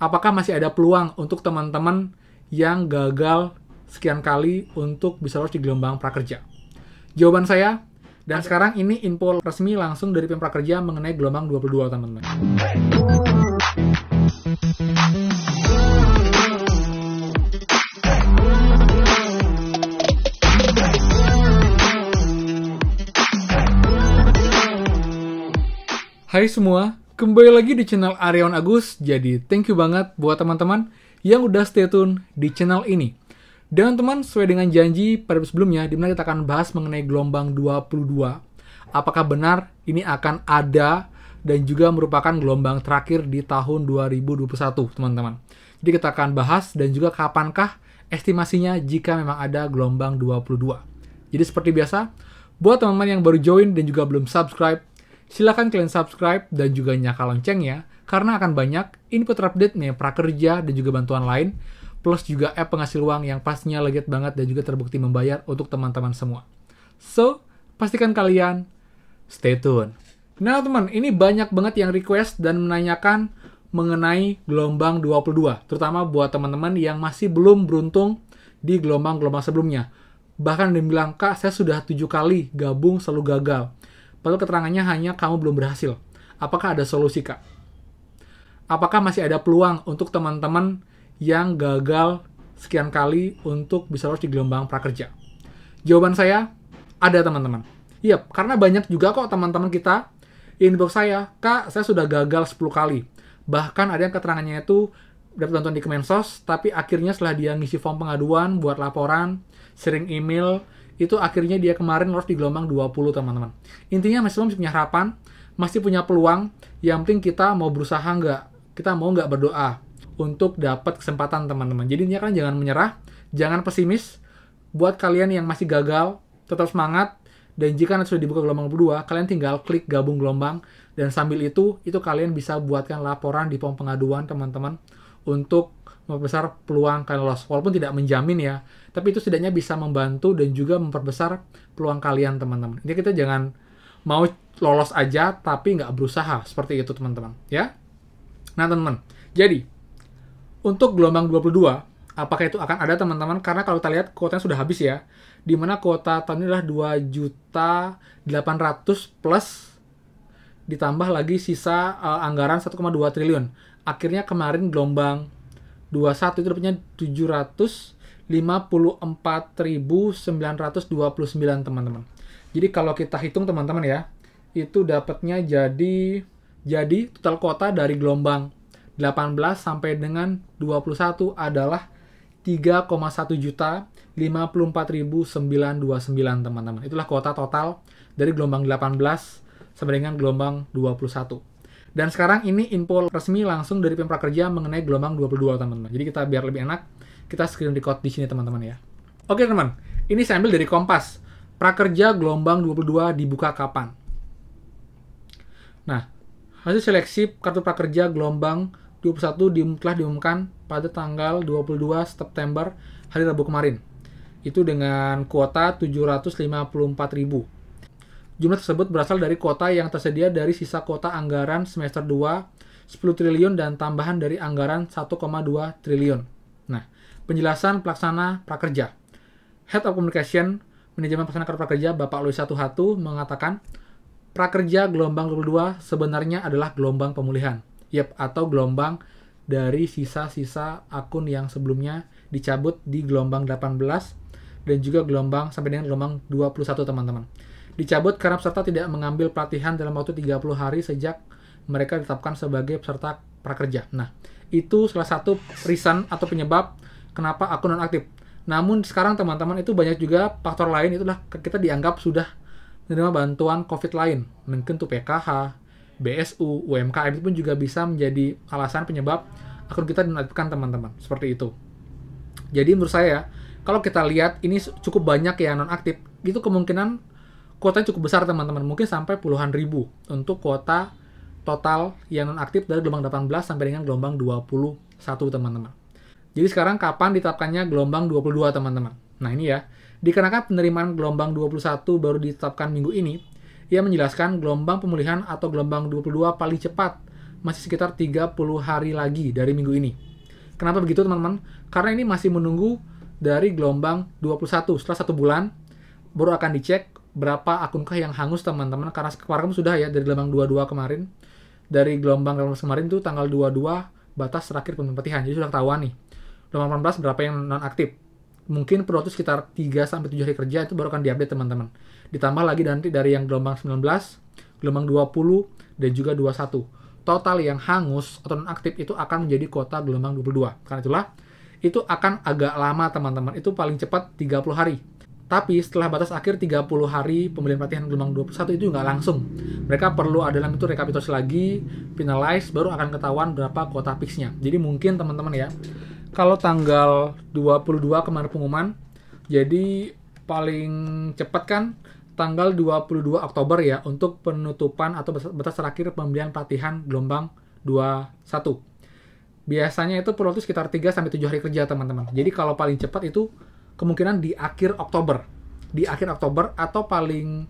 apakah masih ada peluang untuk teman-teman yang gagal sekian kali untuk bisa lolos di gelombang prakerja? Jawaban saya, dan sekarang ini info resmi langsung dari Pemprov Prakerja mengenai gelombang 22, teman-teman. Hai semua, kembali lagi di channel Aryawan Agus. Jadi thank you banget buat teman-teman yang udah stay tune di channel ini. Dan teman, sesuai dengan janji pada sebelumnya, dimana kita akan bahas mengenai gelombang 22. Apakah benar ini akan ada dan juga merupakan gelombang terakhir di tahun 2021, teman-teman. Jadi kita akan bahas dan juga kapankah estimasinya jika memang ada gelombang 22. Jadi seperti biasa, buat teman-teman yang baru join dan juga belum subscribe, silahkan kalian subscribe dan juga nyalakan loncengnya, karena akan banyak info terupdate nih prakerja dan juga bantuan lain, plus juga app penghasil uang yang pastinya legit banget dan juga terbukti membayar untuk teman-teman semua. So, pastikan kalian stay tune. Nah teman, ini banyak banget yang request dan menanyakan mengenai gelombang 22, terutama buat teman-teman yang masih belum beruntung di gelombang-gelombang sebelumnya. Bahkan dia bilang, Kak, saya sudah 7 kali gabung selalu gagal. Padahal keterangannya hanya kamu belum berhasil. Apakah ada solusi, Kak? Apakah masih ada peluang untuk teman-teman yang gagal sekian kali untuk bisa lolos di gelombang prakerja? Jawaban saya, ada teman-teman. Iya, karena banyak juga kok teman-teman kita inbox saya, Kak, saya sudah gagal 10 kali. Bahkan ada yang keterangannya itu dapat bantuan di Kemensos, tapi akhirnya setelah dia ngisi form pengaduan buat laporan, sering email, itu akhirnya dia kemarin lolos di gelombang 20, teman-teman. Intinya masih punya harapan, masih punya peluang, yang penting kita mau berusaha nggak, kita mau nggak berdoa untuk dapat kesempatan, teman-teman. Jadi intinya kan jangan menyerah, jangan pesimis. Buat kalian yang masih gagal, tetap semangat, dan jika nanti sudah dibuka gelombang kedua, kalian tinggal klik gabung gelombang, dan sambil itu kalian bisa buatkan laporan di form pengaduan, teman-teman, untuk memperbesar peluang kalian lolos. Walaupun tidak menjamin ya, tapi itu setidaknya bisa membantu dan juga memperbesar peluang kalian, teman-teman. Jadi kita jangan mau lolos aja tapi nggak berusaha, seperti itu, teman-teman, ya. Nah, teman-teman, jadi untuk gelombang 22, apakah itu akan ada, teman-teman? Karena kalau kita lihat kuotanya sudah habis ya, di mana kuota tahun ini adalah 2.800.000 plus ditambah lagi sisa anggaran 1,2 triliun. Akhirnya kemarin gelombang 21 itu dapatnya 754.929, teman-teman. Jadi kalau kita hitung, teman-teman ya, itu dapatnya jadi total kuota dari gelombang 18 sampai dengan 21 adalah 3,1 juta 54.929, teman-teman. Itulah kuota total dari gelombang 18 sampai dengan gelombang 21. Dan sekarang ini info resmi langsung dari Pemprov Prakerja mengenai gelombang 22, teman-teman. Jadi kita biar lebih enak, kita screen record di sini, teman-teman ya. Oke, teman. Ini saya ambil dari Kompas. Prakerja gelombang 22 dibuka kapan? Nah, hasil seleksi kartu prakerja gelombang 21 telah diumumkan pada tanggal 22 September hari Rabu kemarin. Itu dengan kuota 754.000. Jumlah tersebut berasal dari kuota yang tersedia dari sisa kuota anggaran semester 2, 10 triliun, dan tambahan dari anggaran 1,2 triliun. Nah, penjelasan pelaksana prakerja. Head of Communication, Manajemen Pelaksana Kartu Prakerja, Bapak Luis Satuhatu, mengatakan, prakerja gelombang 22 sebenarnya adalah gelombang pemulihan. Yap, atau gelombang dari sisa-sisa akun yang sebelumnya dicabut di gelombang 18 dan juga gelombang sampai dengan gelombang 21, teman-teman. Dicabut karena peserta tidak mengambil pelatihan dalam waktu 30 hari sejak mereka ditetapkan sebagai peserta prakerja. Nah, itu salah satu reason atau penyebab kenapa akun non-aktif. Namun sekarang, teman-teman, itu banyak juga faktor lain, itulah kita dianggap sudah menerima bantuan COVID lain. Mungkin itu PKH, BSU, UMKM, itu pun juga bisa menjadi alasan penyebab akun kita dinonaktifkan, teman-teman. Seperti itu. Jadi menurut saya, kalau kita lihat ini cukup banyak yang non-aktif, itu kemungkinan kuotanya cukup besar, teman-teman. Mungkin sampai puluhan ribu untuk kuota total yang non-aktif dari gelombang 18 sampai dengan gelombang 21, teman-teman. Jadi sekarang kapan ditetapkannya gelombang 22, teman-teman? Nah ini ya, dikarenakan penerimaan gelombang 21 baru ditetapkan minggu ini, ia menjelaskan gelombang pemulihan atau gelombang 22 paling cepat masih sekitar 30 hari lagi dari minggu ini. Kenapa begitu teman-teman? Karena ini masih menunggu dari gelombang 21. Setelah 1 bulan, baru akan dicek berapa akunkah yang hangus teman-teman. Karena kemarin sudah ya, dari gelombang 22 kemarin. Dari gelombang 18 kemarin tuh tanggal 22 batas terakhir pemutihan. Jadi sudah ketahuan nih. Gelombang 18 berapa yang non-aktif. Mungkin perlu waktu sekitar 3-7 hari kerja itu baru akan diupdate teman-teman. Ditambah lagi nanti dari yang gelombang 19, gelombang 20, dan juga 21. Total yang hangus atau non-aktif itu akan menjadi kuota gelombang 22. Karena itulah, itu akan agak lama teman-teman. Itu paling cepat 30 hari. Tapi setelah batas akhir 30 hari pembelian pelatihan gelombang 21 itu nggak langsung. Mereka perlu ada dalam itu rekapitulasi lagi, finalize, baru akan ketahuan berapa kuota fixnya. Jadi mungkin teman-teman ya, kalau tanggal 22 kemarin pengumuman, jadi paling cepat kan tanggal 22 Oktober ya untuk penutupan atau batas terakhir pembelian pelatihan gelombang 21. Biasanya itu perlu waktu sekitar 3-7 hari kerja teman-teman. Jadi kalau paling cepat itu kemungkinan di akhir Oktober. Di akhir Oktober atau paling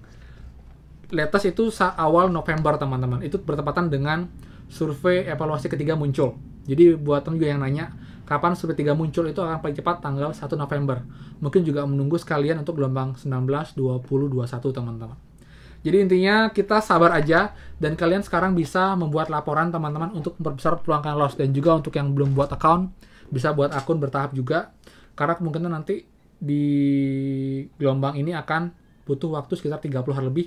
latest itu awal November teman-teman. Itu bertepatan dengan survei evaluasi ketiga muncul. Jadi buat teman juga yang nanya, kapan survei 3 muncul, itu akan paling cepat tanggal 1 November. Mungkin juga menunggu sekalian untuk gelombang 19, 20, 21 teman-teman. Jadi intinya kita sabar aja, dan kalian sekarang bisa membuat laporan teman-teman untuk memperbesar peluang kalian lolos. Dan juga untuk yang belum buat account, bisa buat akun bertahap juga. Karena kemungkinan nanti di gelombang ini akan butuh waktu sekitar 30 hari lebih,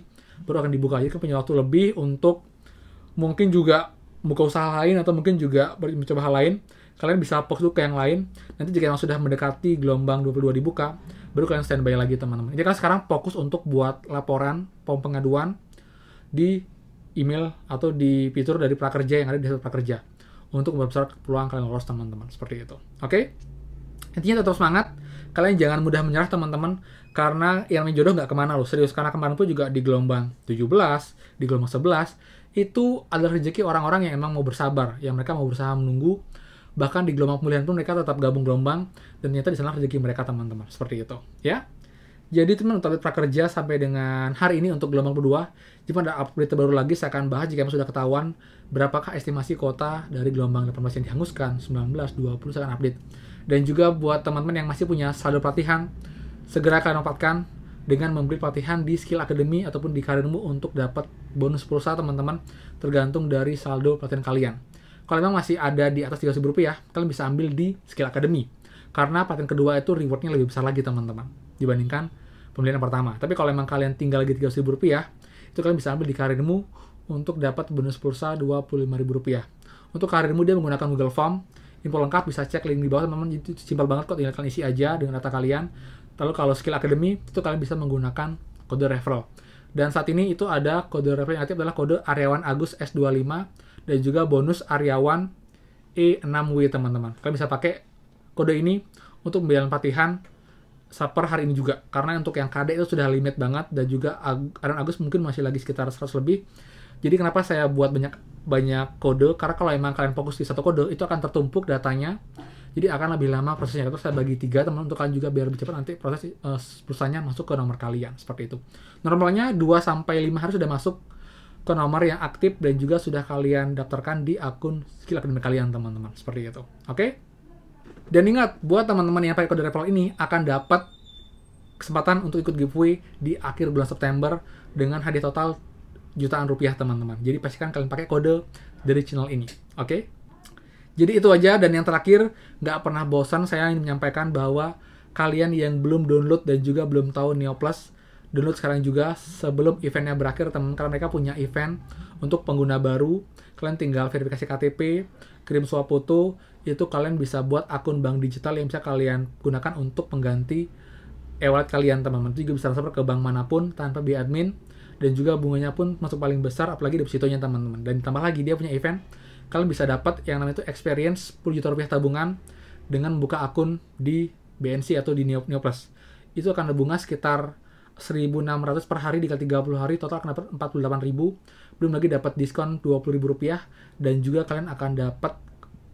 baru akan dibuka. Jadi kan punya waktu lebih untuk mungkin juga buka usaha lain, atau mungkin juga mencoba hal lain. Kalian bisa fokus dulu ke yang lain. Nanti jika yang sudah mendekati gelombang 22 dibuka, baru kalian standby lagi teman-teman. Jadi kan sekarang fokus untuk buat laporan pengaduan di email atau di fitur dari prakerja yang ada di dashboard prakerja untuk memperbesar peluang kalian lolos teman-teman. Seperti itu. Oke? Intinya tetap semangat. Kalian jangan mudah menyerah teman-teman, karena yang namanya jodoh nggak kemana loh. Serius, karena kemarin pun juga di gelombang 17, di gelombang 11, itu adalah rezeki orang-orang yang emang mau bersabar, yang mereka mau berusaha menunggu. Bahkan di gelombang pemulihan pun mereka tetap gabung gelombang, dan ternyata di sana rezeki mereka teman-teman. Seperti itu, ya. Jadi teman-teman, untuk prakerja sampai dengan hari ini untuk gelombang kedua. Jika ada update terbaru lagi, saya akan bahas jika sudah ketahuan berapakah estimasi kuota dari gelombang 18 yang dihanguskan, 19, 20, saya akan update. Dan juga buat teman-teman yang masih punya saldo pelatihan, segera kalian manfaatkan dengan membeli pelatihan di Skill Academy ataupun di Karirmu untuk dapat bonus pulsa teman-teman, tergantung dari saldo pelatihan kalian. Kalau memang masih ada di atas Rp3.000, kalian bisa ambil di Skill Academy. Karena pelatihan kedua itu rewardnya lebih besar lagi teman-teman, dibandingkan pembelian yang pertama. Tapi kalau memang kalian tinggal lagi Rp300.000, itu kalian bisa ambil di Karirmu untuk dapat bonus pulsa Rp25.000. Untuk Karirmu dia menggunakan Google Form. Info lengkap bisa cek link di bawah teman-teman. Itu simpel banget kok, tinggal kalian isi aja dengan data kalian. Lalu kalau Skill Academy itu kalian bisa menggunakan kode referral. Dan saat ini itu ada kode referral yang aktif adalah kode Aryawan Agus S25 dan juga bonus Aryawan E6W teman-teman. Kalian bisa pakai kode ini untuk pembelian pelatihan per hari ini juga. Karena untuk yang KD itu sudah limit banget, dan juga Aryawan Agus mungkin masih lagi sekitar 100 lebih. Jadi kenapa saya buat banyak kode? Karena kalau emang kalian fokus di satu kode, itu akan tertumpuk datanya. Jadi akan lebih lama prosesnya. Terus saya bagi 3 teman untuk kalian juga biar lebih cepat nanti proses pulsanya masuk ke nomor kalian. Seperti itu. Normalnya 2-5 hari sudah masuk ke nomor yang aktif dan juga sudah kalian daftarkan di akun Skill Academy kalian teman-teman. Seperti itu. Oke? Dan ingat, buat teman-teman yang pakai kode referral ini akan dapat kesempatan untuk ikut giveaway di akhir bulan September dengan hadiah total jutaan rupiah teman-teman. Jadi pastikan kalian pakai kode dari channel ini. Oke? Jadi itu aja, dan yang terakhir, nggak pernah bosan saya ingin menyampaikan bahwa kalian yang belum download dan juga belum tahu Neo Plus, download sekarang juga sebelum eventnya berakhir teman-teman, karena mereka punya event untuk pengguna baru. Kalian tinggal verifikasi KTP, kirim swap foto, itu kalian bisa buat akun bank digital yang bisa kalian gunakan untuk pengganti e-wallet kalian teman-teman. Itu juga bisa transfer ke bank manapun tanpa biaya admin, dan juga bunganya pun masuk paling besar, apalagi depositonya teman-teman. Dan ditambah lagi dia punya event, kalian bisa dapat yang namanya itu experience 10 juta rupiah tabungan dengan membuka akun di BNC atau di Neo Plus. Itu akan berbunga sekitar 1.600 per hari dikali 30 hari, total akan dapat 48.000. Belum lagi dapat diskon 20.000 rupiah, dan juga kalian akan dapat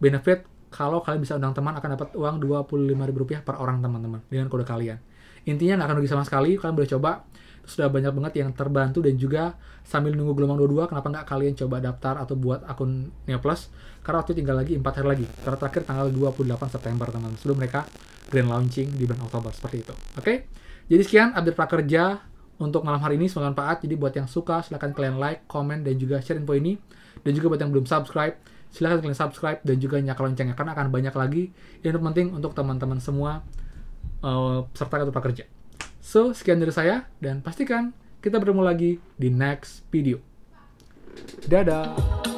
benefit kalau kalian bisa undang teman, akan dapat uang 25.000 rupiah per orang teman-teman dengan kode kalian. Intinya nggak akan rugi sama sekali, kalian boleh coba. sudah banyak banget yang terbantu. Dan juga sambil nunggu gelombang 22, kenapa nggak kalian coba daftar atau buat akun Neoplus, karena waktu tinggal lagi 4 hari lagi, karena terakhir tanggal 28 September teman-teman, sebelum mereka grand launching di bulan Oktober, seperti itu. Oke, jadi sekian update prakerja untuk malam hari ini, semoga bermanfaat. Jadi buat yang suka, silahkan kalian like, komen, dan juga share info ini. Dan juga buat yang belum subscribe, silahkan kalian subscribe dan juga nyalakan loncengnya, karena akan banyak lagi yang penting untuk teman-teman semua peserta kartu prakerja. So, sekian dari saya, dan pastikan kita bertemu lagi di next video. Dadah!